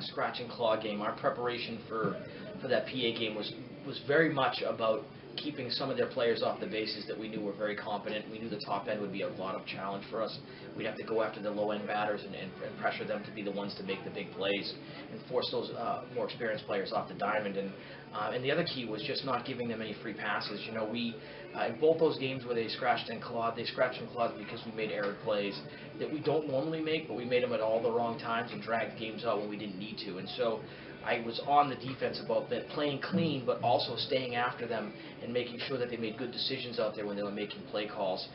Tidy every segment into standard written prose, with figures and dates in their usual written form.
Scratch and claw game. Our preparation for that PA game was very much about keeping some of their players off the bases that we knew were very competent. We knew the top end would be a lot of challenge for us. We'd have to go after the low end batters and pressure them to be the ones to make the big plays and force those more experienced players off the diamond. And the other key was just not giving them any free passes. You know, we in both those games where they scratched and clawed because we made errant plays that we don't normally make, but we made them at all the wrong times and dragged games out when we didn't need to. And so I was on the defense about that, playing clean, but also staying after them and making sure that they made good decisions out there when they were making play calls.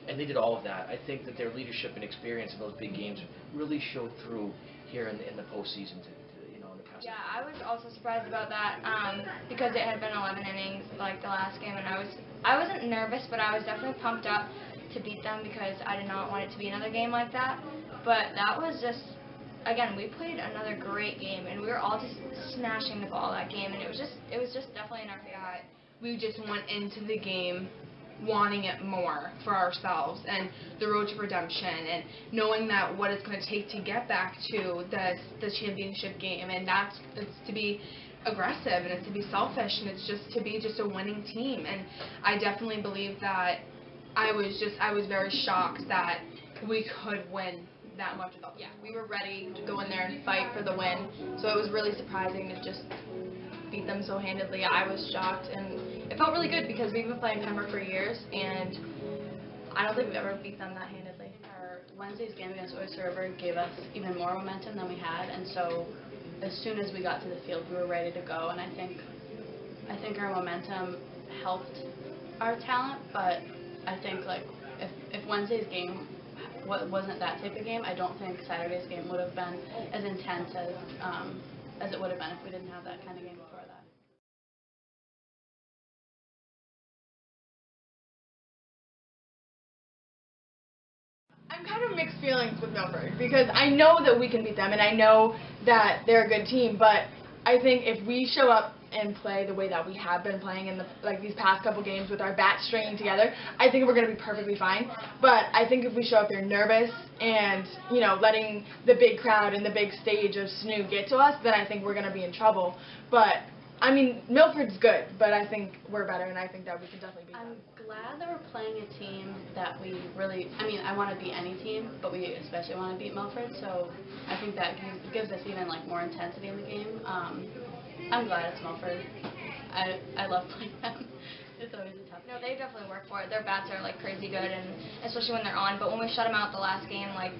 And they did all of that. I think that their leadership and experience in those big games really showed through here in the postseason. Yeah, I was also surprised about that because it had been 11 innings like the last game, and I wasn't nervous, but I was definitely pumped up to beat them because I did not want it to be another game like that. But that was just, again, we played another great game, and we were all just smashing the ball that game, and it was just definitely in our favor. We just went into the game wanting it more for ourselves and the road to redemption and knowing that what it's going to take to get back to the championship game, and it's to be aggressive and it's to be selfish and it's just to be just a winning team. And I definitely believe that I was very shocked that we could win that much without them. Yeah, we were ready to go in there and fight for the win, so it was really surprising to just beat them so handedly. I was shocked, and it felt really good because we've been playing Pembroke for years, and I don't think we've ever beat them that handedly. Our Wednesday's game against Oyster River gave us even more momentum than we had, and so as soon as we got to the field, we were ready to go. And I think our momentum helped our talent, but I think like if Wednesday's game wasn't that type of game, I don't think Saturday's game would have been as intense as it would have been if we didn't have that kind of game before that. I'm kind of mixed feelings with Milford because I know that we can beat them and I know that they're a good team, but I think if we show up and play the way that we have been playing in these past couple games with our bats stringing together, I think we're going to be perfectly fine. But I think if we show up there nervous and, you know, letting the big crowd and the big stage of SNU get to us, then I think we're going to be in trouble. But I mean, Milford's good, but I think we're better, and I think that we can definitely beat them. I'm glad that we're playing a team that we really, I mean, I want to beat any team, but we especially want to beat Milford, so I think that gives us even, like, more intensity in the game. I'm glad it's Milford. I love playing them. It's always a tough game. No, they definitely work for it. Their bats are, like, crazy good, and especially when they're on, but when we shut them out the last game, like,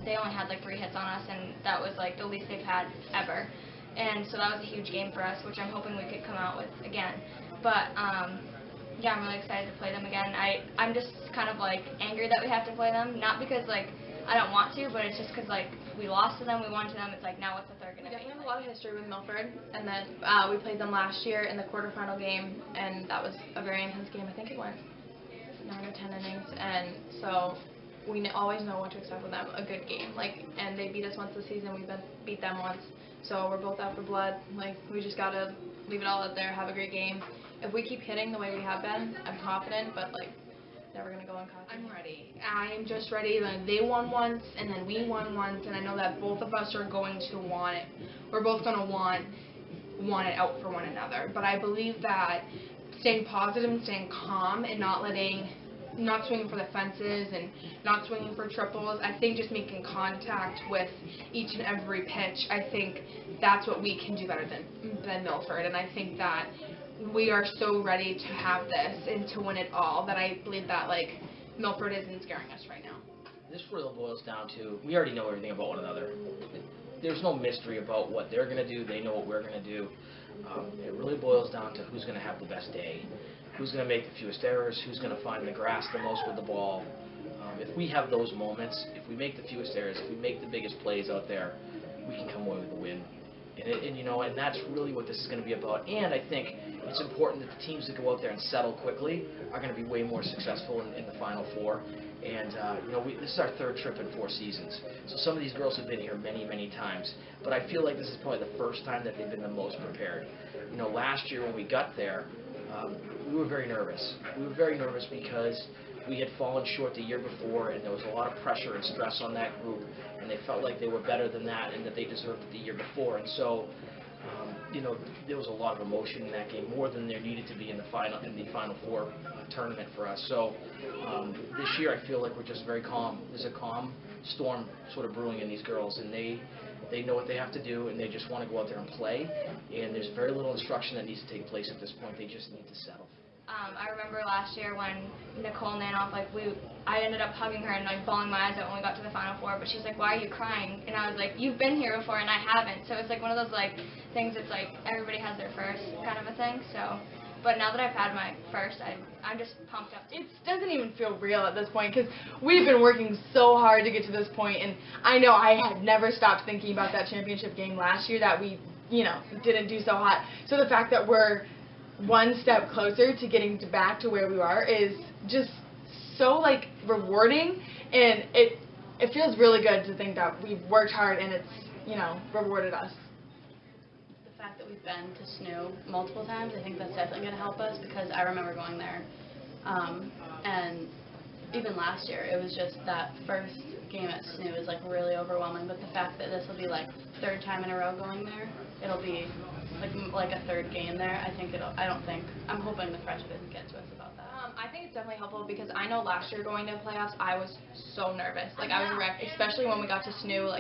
they only had, like, 3 hits on us, and that was, like, the least they've had ever. And so that was a huge game for us, which I'm hoping we could come out with again. But, yeah, I'm really excited to play them again. I'm just kind of, like, angry that we have to play them. Not because, like, I don't want to, but it's just because, like, we lost to them, we won to them. It's like, now what's the third going to be? We definitely have a lot of history with Milford, and then we played them last year in the quarterfinal game, and that was a very intense game. I think it went 9 or 10 innings, and so we always know what to expect with them, a good game. Like, and they beat us once this season, we beat them once. So we're both out for blood. Like, we just gotta leave it all out there, have a great game. If we keep hitting the way we have been, I'm confident, but like, that we're going to go on cocky? I'm ready. I am just ready. Like, they won once, and then we won once, and I know that both of us are going to want it. We're both going to want it out for one another. But I believe that staying positive and staying calm and not swinging for the fences and not swinging for triples. I think just making contact with each and every pitch. I think that's what we can do better than Milford, and I think that we are so ready to have this and to win it all that I believe that Milford isn't scaring us right now. This really boils down to, we already know everything about one another. There's no mystery about what they're going to do. They know what we're going to do. It really boils down to who's going to have the best day, who's going to make the fewest errors, who's going to find the grass the most with the ball. If we have those moments, if we make the fewest errors, if we make the biggest plays out there, we can come away with a win. And that's really what this is going to be about. And I think it's important that the teams that go out there and settle quickly are going to be way more successful in the Final Four. And this is our third trip in 4 seasons. So some of these girls have been here many, many times. But I feel like this is probably the first time that they've been the most prepared. Last year when we got there, we were very nervous. We were very nervous because we had fallen short the year before, and there was a lot of pressure and stress on that group, and they felt like they were better than that and that they deserved it the year before. And so, there was a lot of emotion in that game, more than there needed to be in the Final Four tournament for us. So this year, I feel like we're just very calm. There's a calm storm sort of brewing in these girls, and they know what they have to do, and they just want to go out there and play. And there's very little instruction that needs to take place at this point. They just need to settle. I remember last year when Nicole Nanoff, I ended up hugging her and bawling my eyes out when we got to the Final Four, but she was like, "Why are you crying?" And I was like, "You've been here before and I haven't." So it's one of those things that's everybody has their first kind of a thing. So, but now that I've had my first, I'm just pumped up. It doesn't even feel real at this point because we've been working so hard to get to this point, and I know I had never stopped thinking about that championship game last year that we, didn't do so hot. So the fact that we're one step closer to getting back to where we are is just so rewarding, and it feels really good to think that we've worked hard and it's rewarded us. The fact that we've been to SNU multiple times, I think that's definitely going to help us because I remember going there, and even last year it was just that first game at SNU was really overwhelming, but the fact that this will be third time in a row going there, it'll be like a third game there. I'm hoping the pressure doesn't get to us about that. I think it's definitely helpful because I know last year going to the playoffs, I was so nervous. I was wrecked, especially when we got to SNU.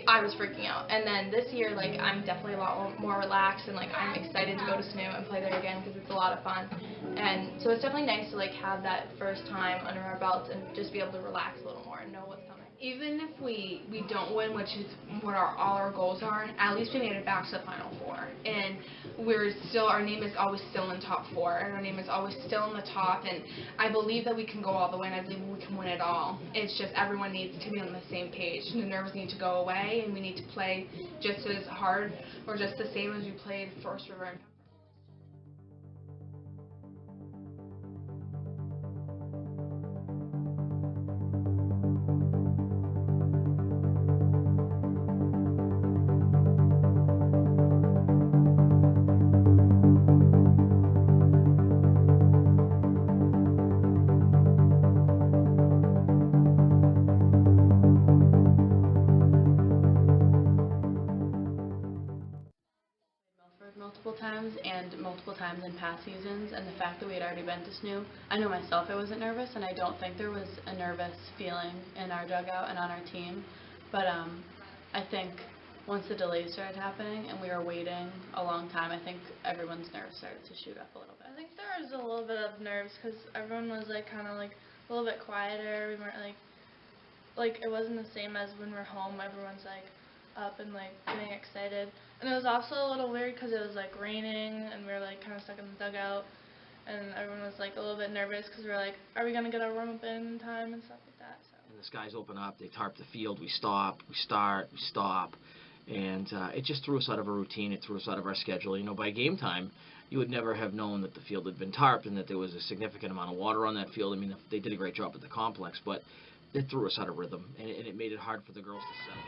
I was freaking out. And then this year, I'm definitely a lot more relaxed, and I'm excited to go to SNU and play there again because it's a lot of fun. And so it's definitely nice to have that first time under our belts and just be able to relax a little more and know what's coming. Even if we don't win, which is what all our goals are, at least we made it back to the Final Four. And our name is always still in top 4, and our name is always still in the top, and I believe that we can go all the way, and I believe we can win it all. It's just everyone needs to be on the same page. The nerves need to go away, and we need to play just as hard or just the same as we played Forest River and multiple times in past seasons, and the fact that we had already been to SNU, I know myself I wasn't nervous, and I don't think there was a nervous feeling in our dugout and on our team, but I think once the delays started happening and we were waiting a long time, I think everyone's nerves started to shoot up a little bit. I think there was a little bit of nerves because everyone was kind of a little bit quieter. We weren't it wasn't the same as when we're home. Everyone's up and getting excited, and it was also a little weird because it was raining and we were kind of stuck in the dugout, and everyone was a little bit nervous because we were are we gonna get our warm up in time and stuff like that. So. And the skies open up, they tarp the field, we stop, we start, we stop, and it just threw us out of a routine. It threw us out of our schedule. By game time, you would never have known that the field had been tarped and that there was a significant amount of water on that field. They did a great job at the complex, but it threw us out of rhythm, and it made it hard for the girls to settle.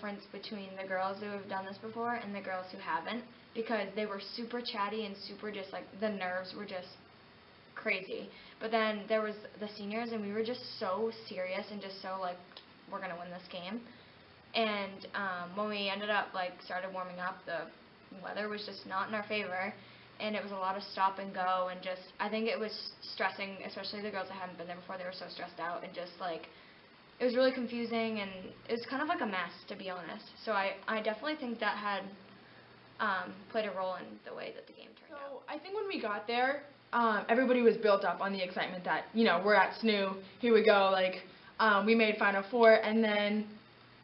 difference between the girls who have done this before and the girls who haven't, because they were super chatty and super just like, the nerves were just crazy. But then there was the seniors, and we were just so serious and just so like, we're going to win this game. And when we ended up like started warming up, the weather was just not in our favor, and it was a lot of stop and go, and just, I think it was stressing, especially the girls that hadn't been there before. They were so stressed out, and just like, it was really confusing, and it was kind of like a mess, to be honest. So I definitely think that had played a role in the way that the game turned out. So I think when we got there, everybody was built up on the excitement that, you know, we're at SNU, here we go, like, we made Final Four, and then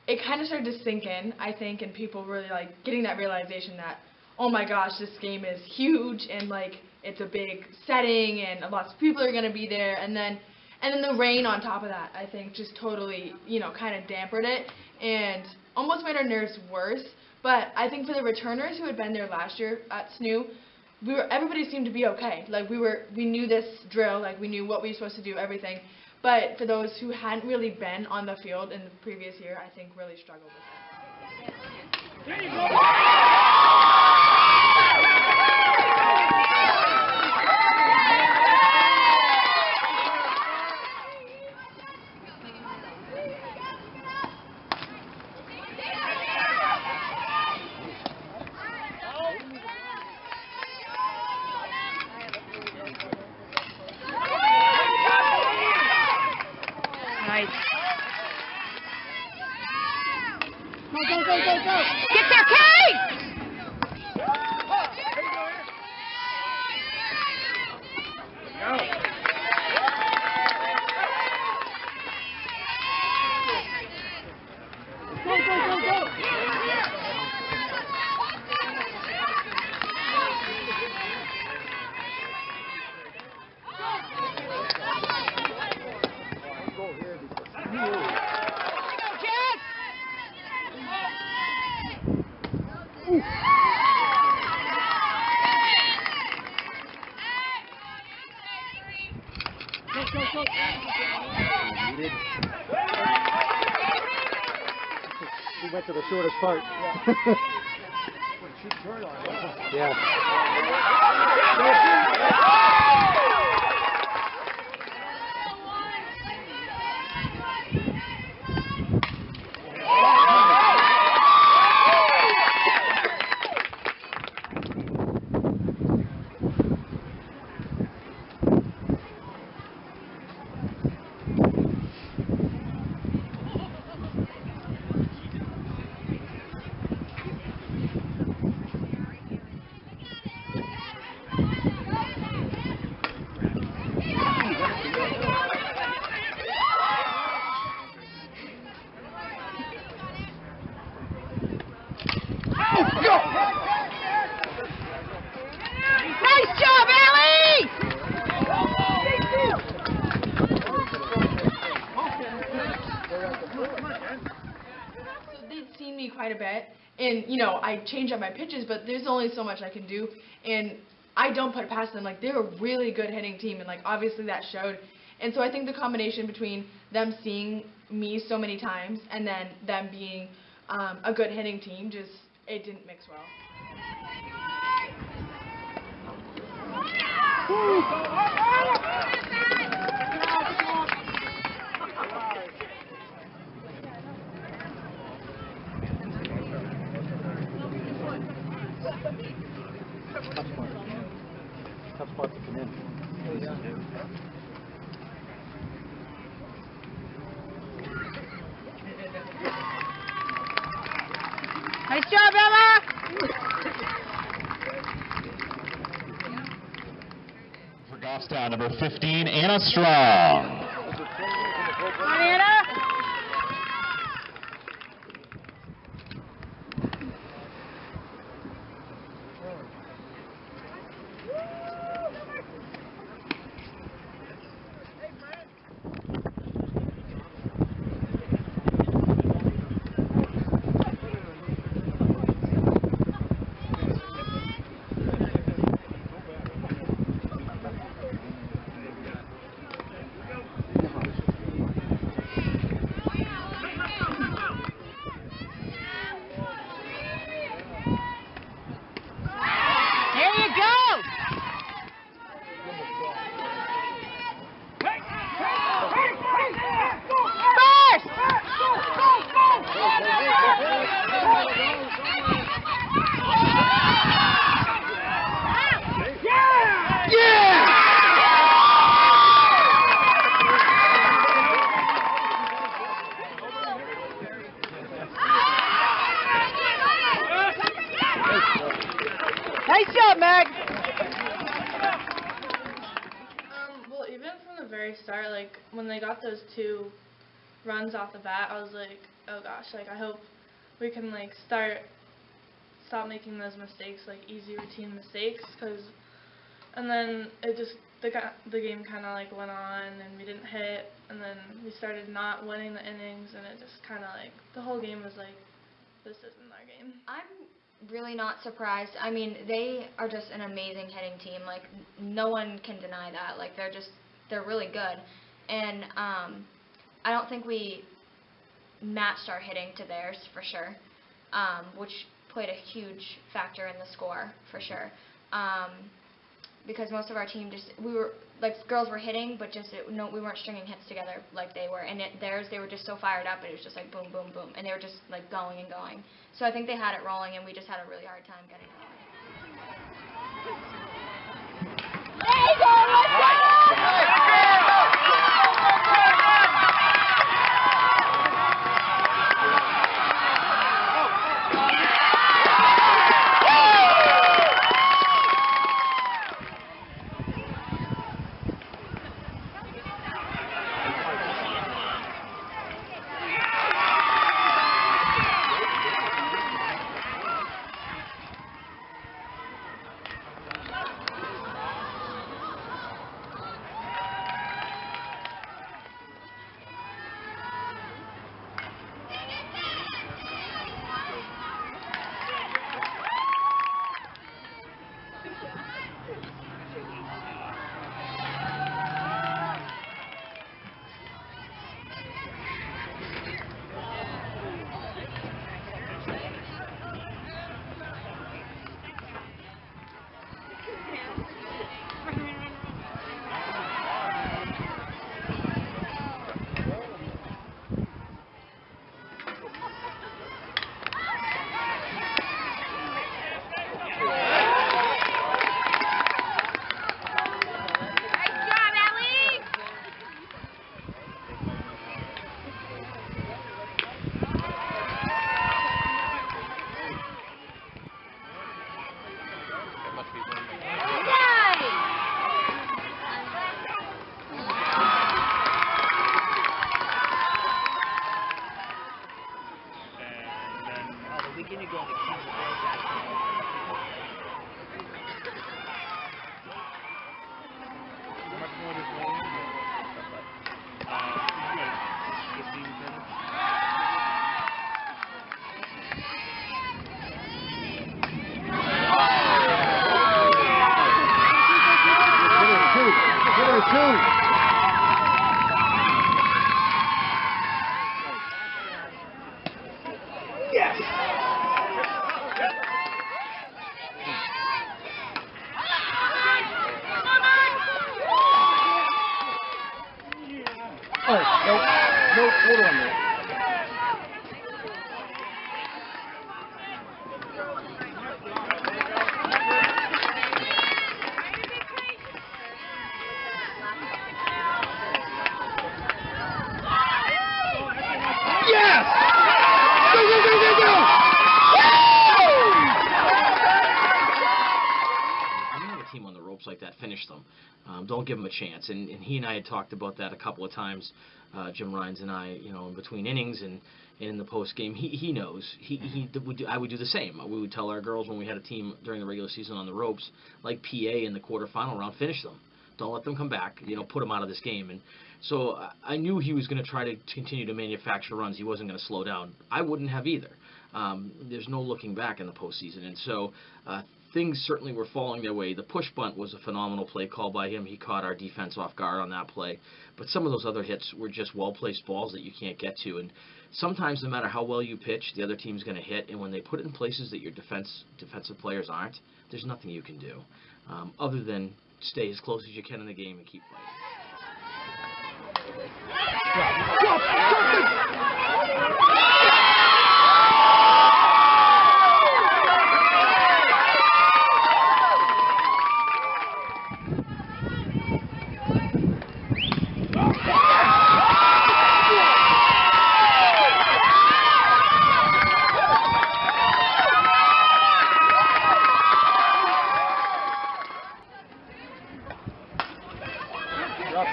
it kind of started to sink in, I think, and people really, like, getting that realization that, oh my gosh, this game is huge, and, like, it's a big setting, and lots of people are going to be there, and then the rain on top of that, I think, just totally, you know, kind of dampened it, and almost made our nerves worse. But I think for the returners who had been there last year at SNU, everybody seemed to be okay. Like, we knew this drill, like, we knew what we were supposed to do, everything. But for those who hadn't really been on the field in the previous year, I think really struggled with it. There you go. Nice. Go, go, go, go, go. Get there, Kate! Go, go, go, go. We went to the shortest part. Yeah. Nice job, Ellie! So they'd seen me quite a bit, and, you know, I change up my pitches, but there's only so much I can do, and I don't put it past them. Like, they're a really good hitting team, and, like, obviously that showed. And so I think the combination between them seeing me so many times and then them being a good hitting team, just, it didn't mix well. Tough spot to come in. Nice job, Emma! For Goffstown, number 15, Anna Strong. Come on, Anna! Well, even from the very start, like, when they got those 2 runs off the bat, I was like, oh gosh, like, I hope we can, like, stop making those mistakes, like, easy routine mistakes, and then it just, the game kind of, like, went on, and we didn't hit, and then we started not winning the innings, and it just kind of, like, the whole game was like, this isn't our game. I'm really not surprised. I mean, they are just an amazing hitting team. Like, no one can deny that. Like, they're really good. And I don't think we matched our hitting to theirs for sure, which played a huge factor in the score for sure. Because most of our team girls were hitting, but we weren't stringing hits together like they were. And theirs, they were just so fired up, and it was just like boom, boom, boom, and they were just like going and going. So I think they had it rolling, and we just had a really hard time getting it like that, finish them. Don't give them a chance. And he and I had talked about that a couple of times, Jim Ryans and I, in between innings and in the post game. He knows. I would do the same. We would tell our girls when we had a team during the regular season on the ropes, like PA in the quarterfinal round, finish them. Don't let them come back. Put them out of this game. And so I knew he was going to try to continue to manufacture runs. He wasn't going to slow down. I wouldn't have either. There's no looking back in the postseason. And so things certainly were falling their way. The push bunt was a phenomenal play call by him. He caught our defense off guard on that play. But some of those other hits were just well-placed balls that you can't get to. And sometimes, no matter how well you pitch, the other team's going to hit. And when they put it in places that your defensive players aren't, there's nothing you can do other than stay as close as you can in the game and keep playing. Go,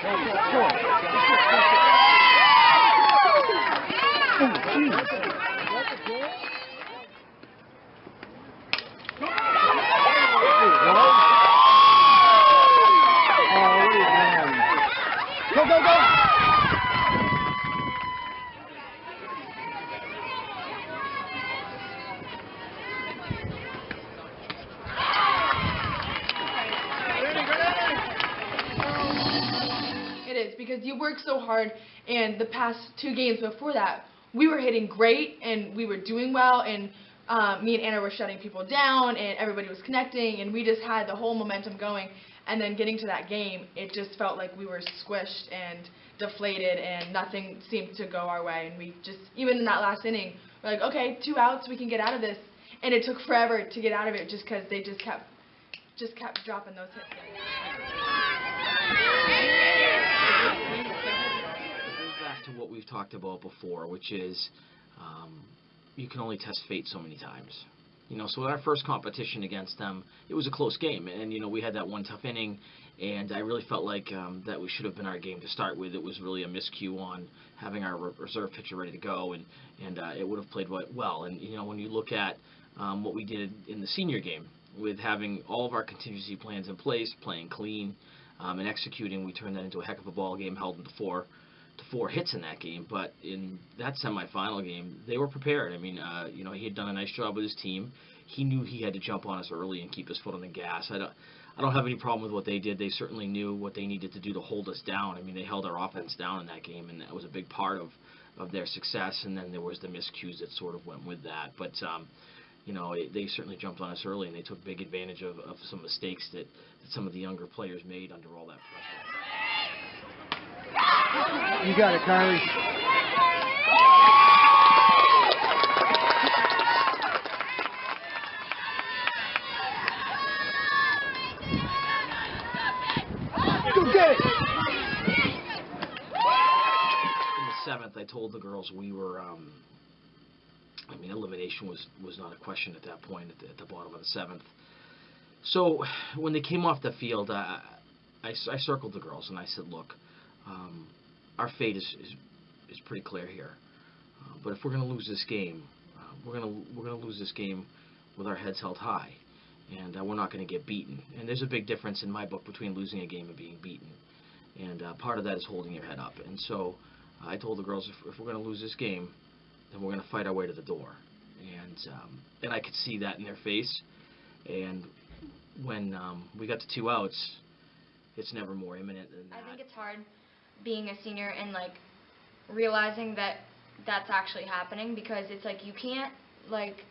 go, go! It is, because you work so hard, and the past 2 games before that, we were hitting great, and we were doing well, and me and Anna were shutting people down, and everybody was connecting, and we just had the whole momentum going. And then getting to that game, it just felt like we were squished and deflated, and nothing seemed to go our way. And we just, even in that last inning, we're like, okay, 2 outs, we can get out of this. And it took forever to get out of it, just because they just kept dropping those hits. It goes back to what we've talked about before, which is you can only test fate so many times. You know, so our first competition against them, it was a close game, and you know, we had that one tough inning, and I really felt like that we should have been our game to start with. It was really a miscue on having our reserve pitcher ready to go, and it would have played well. And you know, when you look at what we did in the senior game, with having all of our contingency plans in place, playing clean, and executing, we turned that into a heck of a ball game, held them to four hits in that game. But in that semifinal game, they were prepared. I mean, you know, he had done a nice job with his team. He knew he had to jump on us early and keep his foot on the gas. I don't have any problem with what they did. They certainly knew what they needed to do to hold us down. I mean, they held our offense down in that game, and that was a big part of their success. And then there was the miscues that sort of went with that. But you know, they certainly jumped on us early, and they took big advantage of some mistakes that some of the younger players made under all that pressure. You got it, Carly. Go get it! In the 7th, I told the girls we were, I mean, elimination was not a question at that point, at the bottom of the 7th. So when they came off the field, I circled the girls and I said, look, our fate is pretty clear here. But if we're going to lose this game, we're going to lose this game with our heads held high, and we're not going to get beaten. And there's a big difference in my book between losing a game and being beaten. And part of that is holding your head up. And so I told the girls, if we're going to lose this game, then we're going to fight our way to the door. And I could see that in their face. And when we got to 2 outs, it's never more imminent than that. I think it's hard being a senior and like realizing that that's actually happening, because it's like you can't like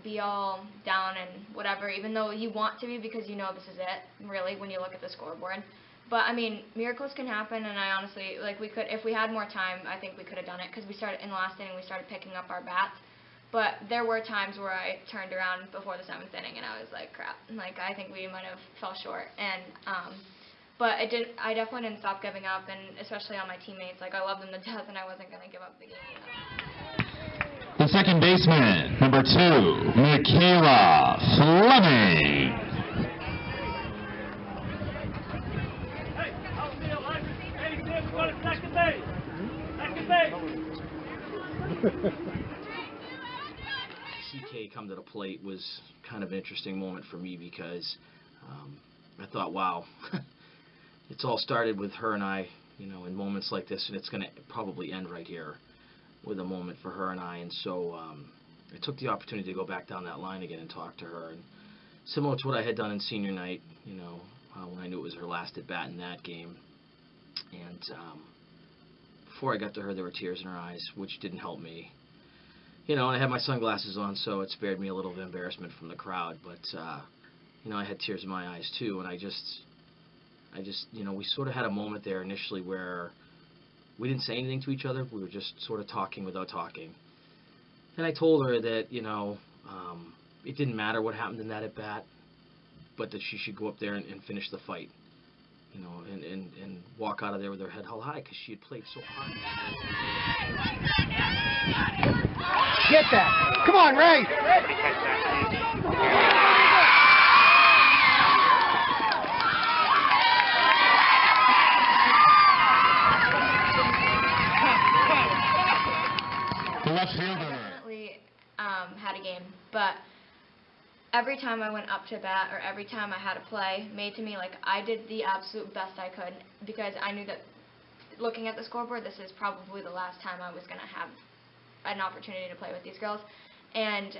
be all down and whatever, even though you want to be, because you know this is it really when you look at the scoreboard. But I mean, miracles can happen, and I honestly, like, we could, if we had more time, I think we could have done it, because we started in the last inning, we started picking up our bats. But there were times where I turned around before the 7th inning and I was like, crap, like I think we might have fell short. And but I definitely didn't stop giving up, and especially on my teammates. Like, I love them to death, and I wasn't going to give up the game. The second baseman, number 2, Michaela Fleming. CK come to the plate was kind of an interesting moment for me, because I thought, wow, it's all started with her and I, you know, in moments like this, and it's going to probably end right here with a moment for her and I. And so I took the opportunity to go back down that line again and talk to her. And similar to what I had done in senior night, you know, when I knew it was her last at bat in that game. And before I got to her, there were tears in her eyes, which didn't help me. You know, and I had my sunglasses on, so it spared me a little bit of embarrassment from the crowd. But, you know, I had tears in my eyes, too. And I just, you know, we sort of had a moment there initially where we didn't say anything to each other. We were just sort of talking without talking. And I told her that, you know, it didn't matter what happened in that at-bat, but that she should go up there and finish the fight. You know, and walk out of there with her head held high, because she had played so hard. Get that! Come on, Ray! every time I went up to bat or every time I had a play made to me, like, I did the absolute best I could, because I knew that looking at the scoreboard, this is probably the last time I was going to have an opportunity to play with these girls. And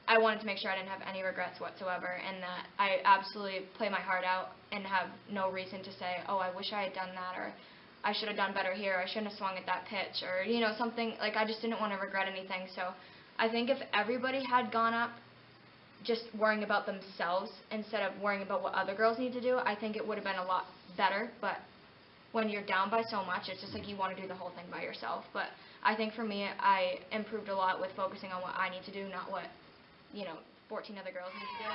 I wanted to make sure I didn't have any regrets whatsoever, and that I absolutely play my heart out and have no reason to say, oh, I wish I had done that, or I should have done better here, or I shouldn't have swung at that pitch, or, you know, something. Like, I just didn't want to regret anything. So I think if everybody had gone up just worrying about themselves instead of worrying about what other girls need to do, I think it would have been a lot better. But when you're down by so much, it's just like you want to do the whole thing by yourself. But I think for me, I improved a lot with focusing on what I need to do, not what, 14 other girls need to do.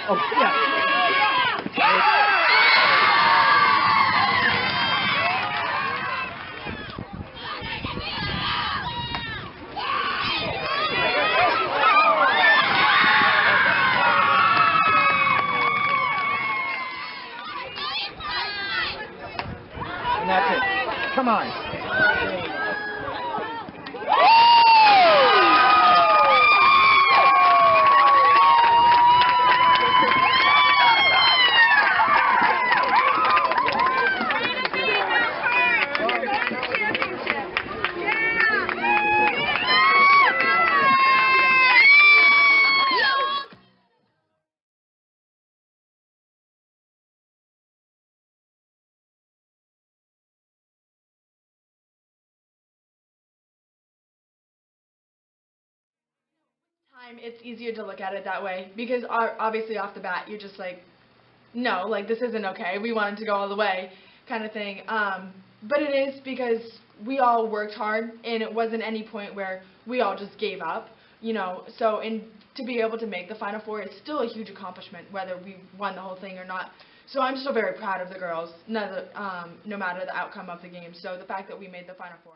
Oh, yeah. And that's it. Come on. It's easier to look at it that way, because obviously off the bat you're just like, no, like, this isn't okay, we wanted to go all the way kind of thing. But it is, because we all worked hard, and it wasn't any point where we all just gave up, so to be able to make the Final Four is still a huge accomplishment, whether we won the whole thing or not. So I'm still very proud of the girls, no matter the outcome of the game. So the fact that we made the Final Four.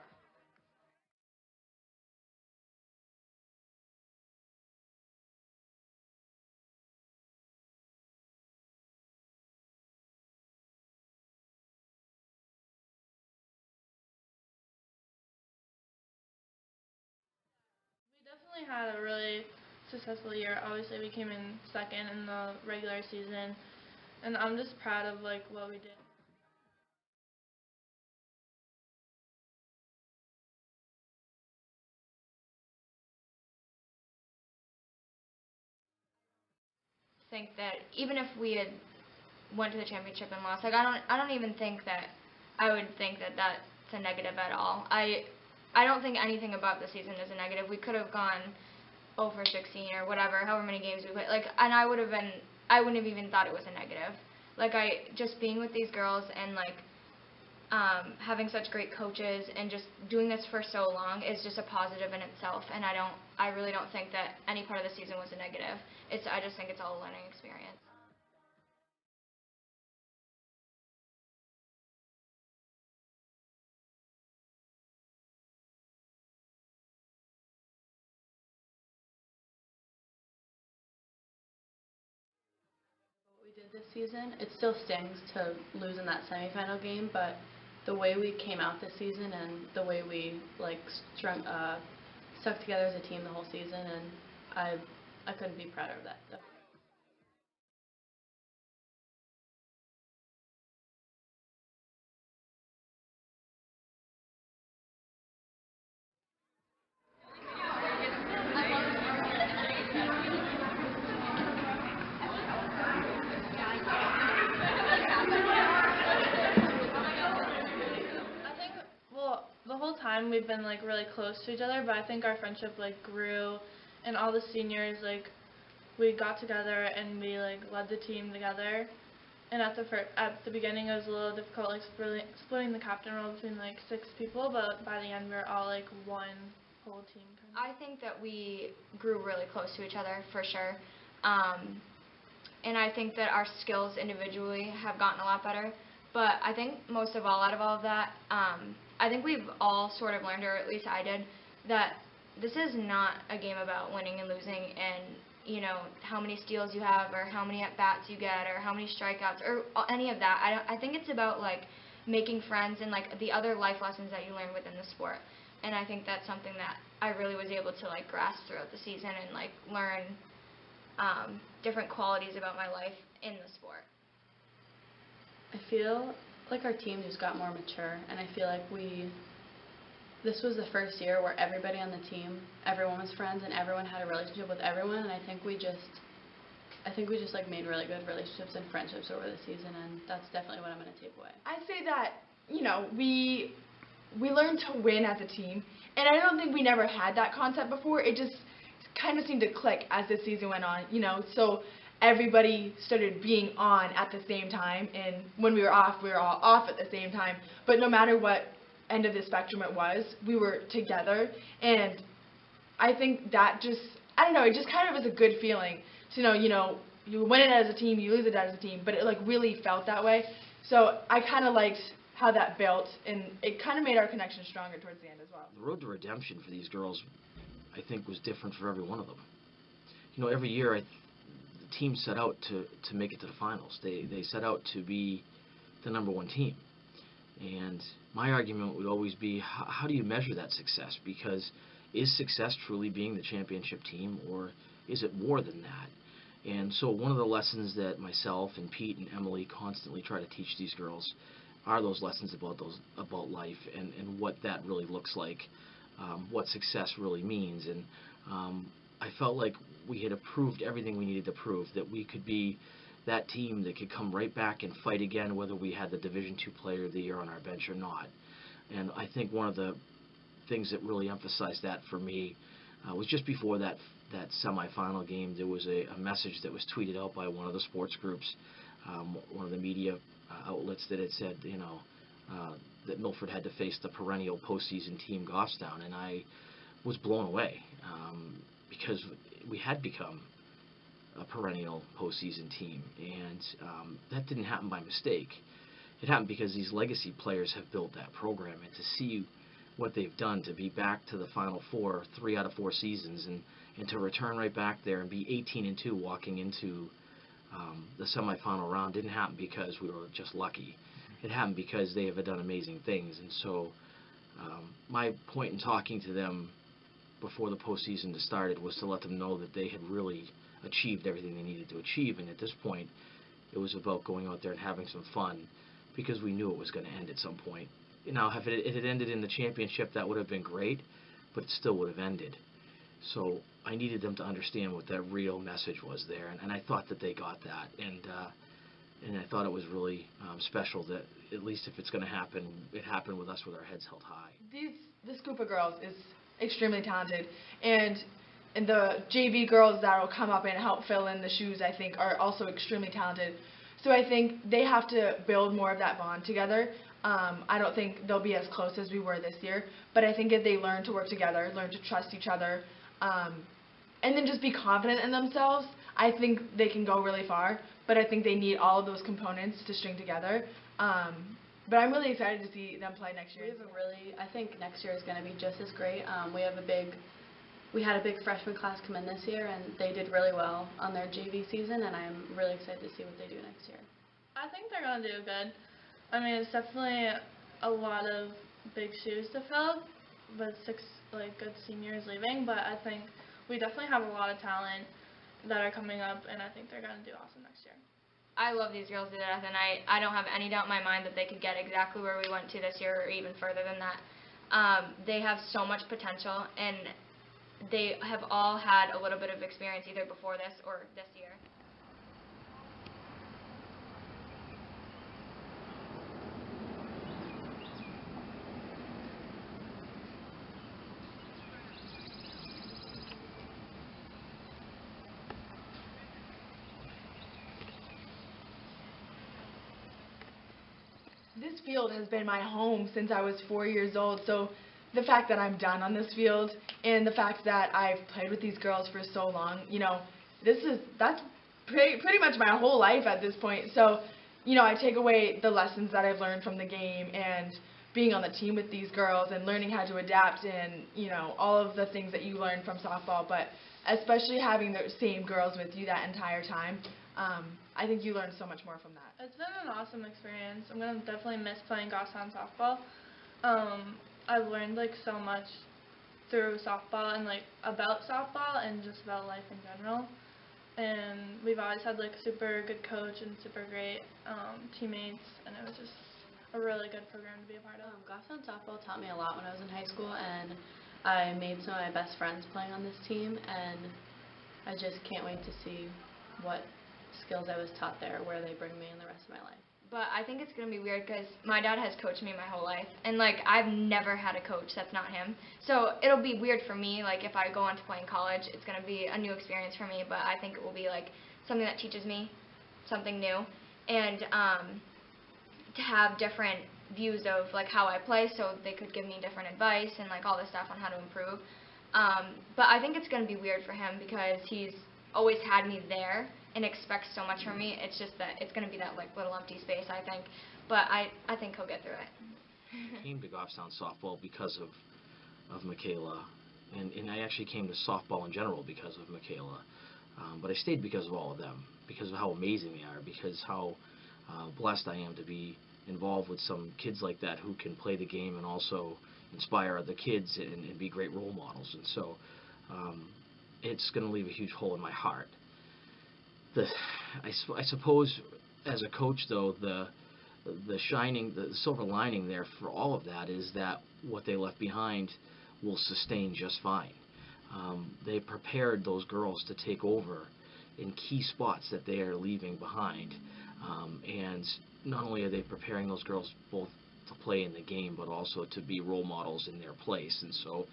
Definitely had a really successful year. Obviously, we came in second in the regular season, and I'm just proud of what we did. I think that even if we had went to the championship and lost, I don't even think that I would think that that's a negative at all. I don't think anything about the season is a negative. We could have gone 0 for 16 or whatever, however many games we played. And I wouldn't have even thought it was a negative. Just being with these girls and having such great coaches and just doing this for so long is just a positive in itself. And I really don't think that any part of the season was a negative. I just think it's all a learning experience. What we did this season, it still stings to lose in that semifinal game, but the way we came out this season and the way we stuck together as a team the whole season, and I couldn't be prouder of that. The whole time we've been really close to each other, but I think our friendship grew, and all the seniors we got together and we led the team together. And at the beginning it was a little difficult splitting the captain role between 6 people, but by the end we were all one whole team. I think that we grew really close to each other for sure, and I think that our skills individually have gotten a lot better. But I think most of all, out of all of that, I think we've all sort of learned, or at least I did, that this is not a game about winning and losing and, how many steals you have or how many at-bats you get or how many strikeouts or any of that. I think it's about, making friends and, the other life lessons that you learn within the sport. And I think that's something that I really was able to like grasp throughout the season and like learn different qualities about my life in the sport. I feel like our team just got more mature, and I feel like this was the first year where everybody on the team, everyone was friends, and everyone had a relationship with everyone, and I think we just like made really good relationships and friendships over the season, and that's definitely what I'm going to take away. I'd say that, we learned to win as a team, and I don't think we never had that concept before. It just kind of seemed to click as the season went on, so everybody started being on at the same time, and when we were all off at the same time. But no matter what end of the spectrum it was, we were together, and I think that just, I don't know, it just kind of was a good feeling to know, you win it as a team, you lose it as a team, but it like really felt that way. So I kind of liked how that built, and it kind of made our connection stronger towards the end as well. The road to redemption for these girls, I think, was different for every one of them. Every year the team set out to make it to the finals. They set out to be the #1 team. And my argument would always be, how do you measure that success? Because is success truly being the championship team, or is it more than that? And so one of the lessons that myself and Pete and Emily constantly try to teach these girls are those lessons about life and what that really looks like, what success really means. And I felt like we had proved everything we needed to prove, that we could be that team that could come right back and fight again, whether we had the Division II Player of the Year on our bench or not. And I think one of the things that really emphasized that for me was just before that semifinal game, there was a message that was tweeted out by one of the sports groups, one of the media outlets, that had said, that Milford had to face the perennial postseason team Goffstown, and I was blown away because we had become a perennial postseason team, and that didn't happen by mistake. It happened because these legacy players have built that program, and to see what they've done to be back to the Final Four 3 out of 4 seasons, and to return right back there and be 18-2 walking into the semifinal round didn't happen because we were just lucky. It happened because they have done amazing things. And so my point in talking to them before the postseason started was to let them know that they had really achieved everything they needed to achieve, and at this point it was about going out there and having some fun, because we knew it was going to end at some point. Now, if it had ended in the championship, that would have been great, but it still would have ended. So I needed them to understand what that real message was there, and I thought that they got that, and I thought it was really special that, at least if it's going to happen, it happened with us with our heads held high. This group of girls is extremely talented, and the JV girls that will come up and help fill in the shoes, I think, are also extremely talented. So I think they have to build more of that bond together. I don't think they'll be as close as we were this year, but I think if they learn to work together, learn to trust each other, and then just be confident in themselves, I think they can go really far. But I think they need all of those components to string together. But I'm really excited to see them play next year. I think next year is going to be just as great. We had a big freshman class come in this year, and they did really well on their JV season, and I'm really excited to see what they do next year. I think they're going to do good. I mean, it's definitely a lot of big shoes to fill, with 6 good seniors leaving, but I think we definitely have a lot of talent that are coming up, and I think they're going to do awesome next year. I love these girls to death, and I don't have any doubt in my mind that they could get exactly where we went to this year, or even further than that. They have so much potential, and they have all had a little bit of experience either before this or this year. This field has been my home since I was 4 years old, so the fact that I'm done on this field and the fact that I've played with these girls for so long, that's pretty much my whole life at this point. So, I take away the lessons that I've learned from the game and being on the team with these girls and learning how to adapt and, all of the things that you learn from softball, but especially having the same girls with you that entire time. I think you learn so much more from that. It's been an awesome experience. I'm going to definitely miss playing Goffstown softball. I've learned like so much through softball and like about softball and just about life in general. And we've always had like a super good coach and super great teammates, and it was just a really good program to be a part of. Goffstown softball taught me a lot when I was in high school, and I made some of my best friends playing on this team, and I just can't wait to see what skills I was taught there, where they bring me in the rest of my life. But I think it's going to be weird because my dad has coached me my whole life, and like I've never had a coach that's not him. So it'll be weird for me. Like if I go on to play in college, it's going to be a new experience for me. But I think it will be like something that teaches me something new, and to have different views of like how I play, so they could give me different advice and like all this stuff on how to improve. But I think it's going to be weird for him because he's always had me there and expects so much from me. It's just that it's going to be that like little empty space, I think. But I think he'll get through it. I came to Goffstown softball because of Michaela, and I actually came to softball in general because of Michaela. But I stayed because of all of them, because of how amazing they are, because how blessed I am to be involved with some kids like that who can play the game and also inspire other kids and be great role models. And so it's going to leave a huge hole in my heart. I suppose as a coach, though, the silver lining there for all of that is that what they left behind will sustain just fine. They prepared those girls to take over in key spots that they are leaving behind. And not only are they preparing those girls both to play in the game, but also to be role models in their place. And so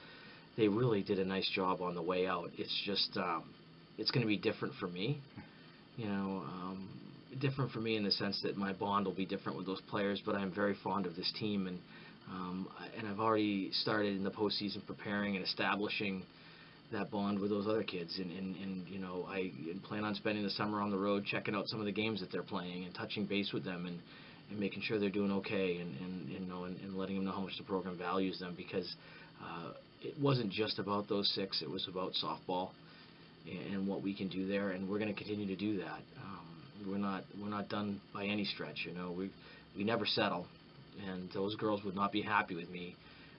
they really did a nice job on the way out. It's just, it's going to be different for me. You know, different for me in the sense that my bond will be different with those players, but I'm very fond of this team, and I've already started in the postseason preparing and establishing that bond with those other kids, and you know, I plan on spending the summer on the road checking out some of the games that they're playing and touching base with them and making sure they're doing okay, and you know, and letting them know how much the program values them, because it wasn't just about those 6, it was about softball and what we can do there, and we're going to continue to do that. We're not done by any stretch. You know, we never settle, and those girls would not be happy with me,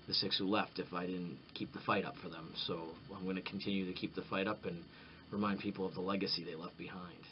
the 6 who left, if I didn't keep the fight up for them. So I'm going to continue to keep the fight up and remind people of the legacy they left behind.